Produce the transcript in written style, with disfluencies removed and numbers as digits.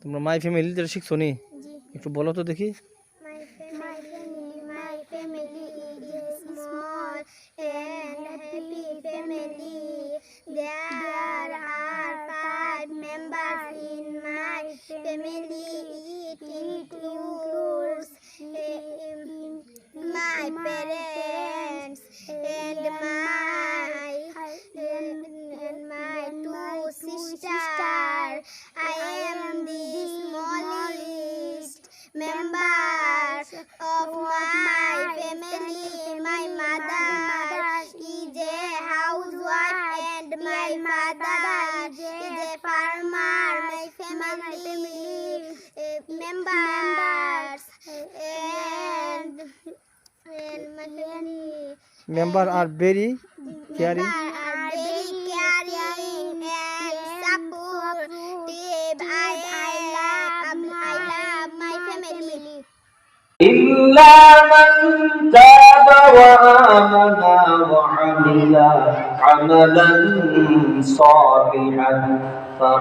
তোমরা my family যেটা শিখছো নি, একটু বলো তো দেখি। My family is small and happy family. There are 5 members in my family. It includes my parents and my 2 sisters. I am the smallest member of my family. My mother is a housewife and my father is a farmer. My family members and my family member are very caring. are very caring and supportive. I love my family. إلا من تاب وآمن وعمل عملا صالحا